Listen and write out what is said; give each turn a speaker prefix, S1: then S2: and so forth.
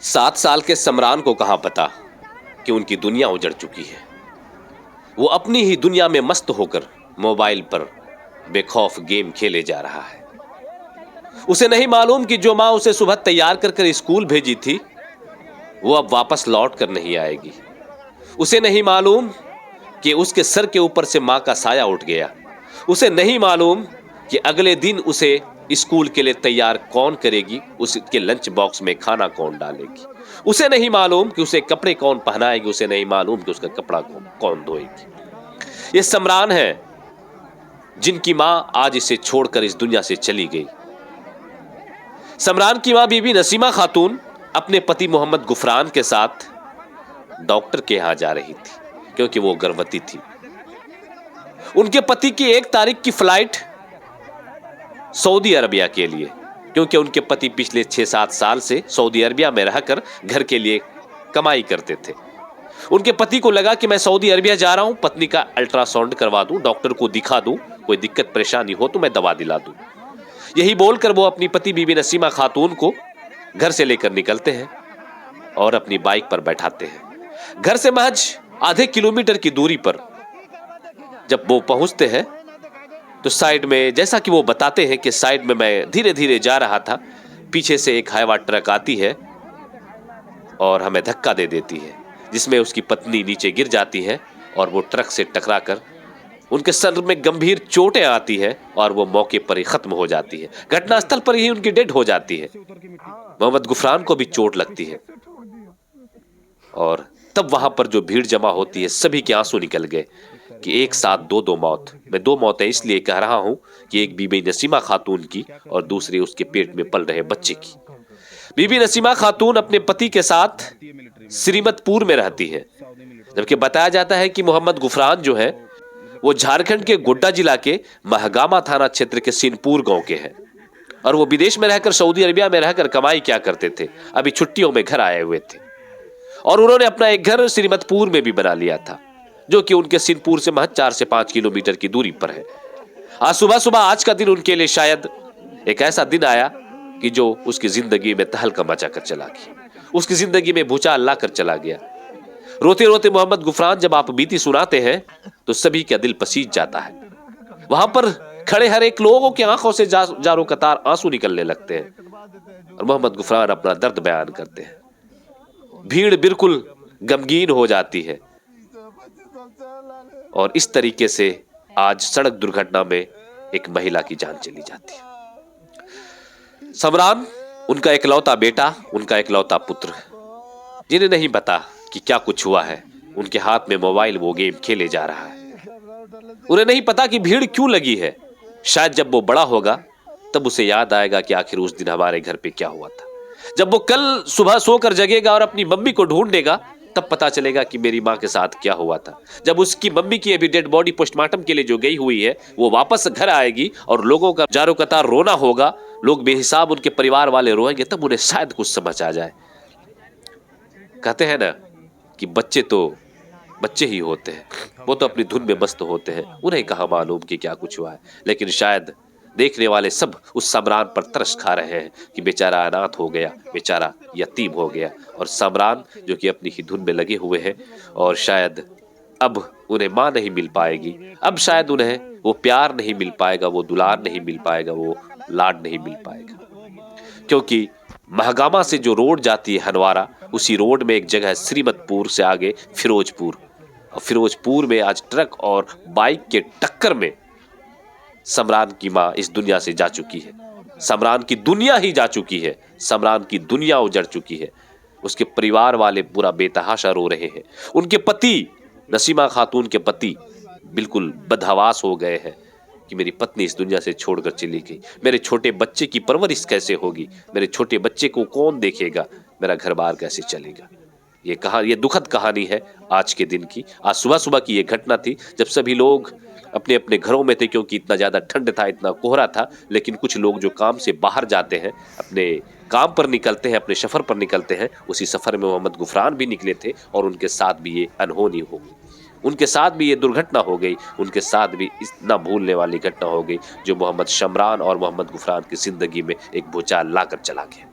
S1: 7 साल के समरान को कहाँ पता कि उनकी दुनिया उजड़ चुकी है। वो अपनी ही दुनिया में मस्त होकर मोबाइल पर बेखौफ गेम खेले जा रहा है। उसे नहीं मालूम कि जो माँ उसे सुबह तैयार कर कर स्कूल भेजी थी वो अब वापस लौट कर नहीं आएगी। उसे नहीं मालूम कि उसके सर के ऊपर से माँ का साया उठ गया। उसे नहीं मालूम कि अगले दिन उसे स्कूल के लिए तैयार कौन करेगी, उसके लंच बॉक्स में खाना कौन डालेगी। उसे नहीं मालूम कि उसे कपड़े कौन पहनाएगी। उसे नहीं मालूम कि उसका कपड़ा कौन धोएगी। ये समरान है जिनकी मां आज इसे छोड़कर इस दुनिया से चली गई। समरान की मां बीबी नसीमा खातून अपने पति मोहम्मद गुफरान के साथ डॉक्टर के यहां जा रही थी क्योंकि वो गर्भवती थी। उनके पति की 1 तारीख की फ्लाइट सऊदी अरबिया के लिए, क्योंकि उनके पति पिछले 6-7 साल से सऊदी अरबिया में रहकर घर के लिए कमाई करते थे। उनके पति को लगा कि मैं सऊदी अरबिया जा रहा हूं, पत्नी का अल्ट्रासाउंड करवा दूं, डॉक्टर को दिखा दूं, कोई दिक्कत परेशानी हो तो मैं दवा दिला दूं। यही बोलकर वो अपनी पति बीबी नसीमा खातून को घर से लेकर निकलते हैं और अपनी बाइक पर बैठाते हैं। घर से महज आधे किलोमीटर की दूरी पर जब वो पहुंचते हैं तो साइड में, जैसा कि वो बताते हैं कि साइड में मैं धीरे धीरे जा रहा था, पीछे से एक हाईवा ट्रक आती है और हमें धक्का दे देती है, जिसमें उसकी पत्नी नीचे गिर जाती है और वो ट्रक से टकराकर उनके सर में गंभीर चोटें आती है और वो मौके पर ही खत्म हो जाती है। घटनास्थल पर ही उनकी डेथ हो जाती है। मोहम्मद गुफरान को भी चोट लगती है और तब वहां पर जो भीड़ जमा होती है, सभी के आंसू निकल गए कि एक साथ दो मौत। मैं 2 मौतें इसलिए कह रहा हूं कि एक बीबी नसीमा खातून की और दूसरी उसके पेट में पल रहे बच्चे की। बीबी नसीमा खातून अपने पति के साथ श्रीमतपुर में रहती है, जबकि बताया जाता है कि मोहम्मद गुफरान जो है वो झारखंड के गोड्डा जिला के महगामा थाना क्षेत्र के सिनपुर गांव के हैं और वो विदेश में रहकर सऊदी अरबिया में रहकर कमाई क्या करते थे। अभी छुट्टियों में घर आए हुए थे और उन्होंने अपना एक घर श्रीमतपुर में भी बना लिया था, जो कि उनके सिनपुर से महज 4 से 5 किलोमीटर की दूरी पर है। आज सुबह आज का दिन उनके लिए शायद एक ऐसा दिन आया कि जो उसकी जिंदगी में तहलका मचा कर चला गया, उसकी जिंदगी में भूचाल ला कर चला गया। रोते रोते मोहम्मद गुफरान जब आप बीती सुनाते हैं तो सभी का दिल पसीज जाता है। वहां पर खड़े हर एक लोगों की आंखों से जारो कतार आंसू निकलने लगते हैं और मोहम्मद गुफरान अपना दर्द बयान करते हैं। भीड़ बिल्कुल गमगीन हो जाती है और इस तरीके से आज सड़क दुर्घटना में एक महिला की जान चली जाती है। समरान उनका इकलौता बेटा, उनका इकलौता पुत्र, जिन्हें नहीं पता कि क्या कुछ हुआ है। उनके हाथ में मोबाइल वो गेम खेले जा रहा है। उन्हें नहीं पता कि भीड़ क्यों लगी है। शायद जब वो बड़ा होगा तब उसे याद आएगा कि आखिर उस दिन हमारे घर पे क्या हुआ था। जब वो कल सुबह सोकर जगेगा और अपनी मम्मी को ढूंढेगा तब पता चलेगा कि मेरी माँ के साथ क्या हुआ था। जब उसकी मम्मी की अभी डेड बॉडी पोस्टमार्टम के लिए जो गई हुई है वो वापस घर आएगी और लोगों का जारो कतार रोना होगा, लोग बेहिसाब उनके परिवार वाले रोएंगे, तब उन्हें शायद कुछ समझ आ जाए। कहते हैं ना कि बच्चे तो बच्चे ही होते हैं, वो तो अपनी धुन में मस्त होते हैं, उन्हें कहाँ मालूम कि क्या कुछ हुआ है। लेकिन शायद देखने वाले सब उस समरान पर तरस खा रहे हैं कि बेचारा अनाथ हो गया, बेचारा यतीम हो गया। और समरान जो कि अपनी ही धुन में लगे हुए हैं और शायद अब उन्हें माँ नहीं मिल पाएगी, अब शायद उन्हें वो प्यार नहीं मिल पाएगा, वो दुलार नहीं मिल पाएगा, वो लाड नहीं मिल पाएगा। क्योंकि महगामा से जो रोड जाती है हनवारा, उसी रोड में एक जगह है श्रीमतपुर से आगे फिरोजपुर, और फिरोजपुर में आज ट्रक और बाइक के टक्कर में समरान की मां इस दुनिया से जा चुकी है। समरान की दुनिया ही जा चुकी है, समरान की दुनिया उजड़ चुकी है। उसके परिवार वाले पूरा बेतहाशा रो रहे हैं। उनके पति, नसीमा खातून के पति बिल्कुल बदहवास हो गए हैं कि मेरी पत्नी इस दुनिया से छोड़कर चली गई, मेरे छोटे बच्चे की परवरिश कैसे होगी, मेरे छोटे बच्चे को कौन देखेगा, मेरा घर बार कैसे चलेगा। ये दुखद कहानी है आज के दिन की। आज सुबह की ये घटना थी जब सभी लोग अपने अपने घरों में थे, क्योंकि इतना ज्यादा ठंड था, इतना कोहरा था। लेकिन कुछ लोग जो काम से बाहर जाते हैं, अपने काम पर निकलते हैं, अपने सफर पर निकलते हैं, उसी सफर में मोहम्मद गुफरान भी निकले थे और उनके साथ भी ये अनहोनी हो गई, उनके साथ भी ये दुर्घटना हो गई, उनके साथ भी इस ना भूलने वाली घटना हो गई जो मोहम्मद शमरान और मोहम्मद गुफरान की जिंदगी में एक भूचाल लाकर चला गया।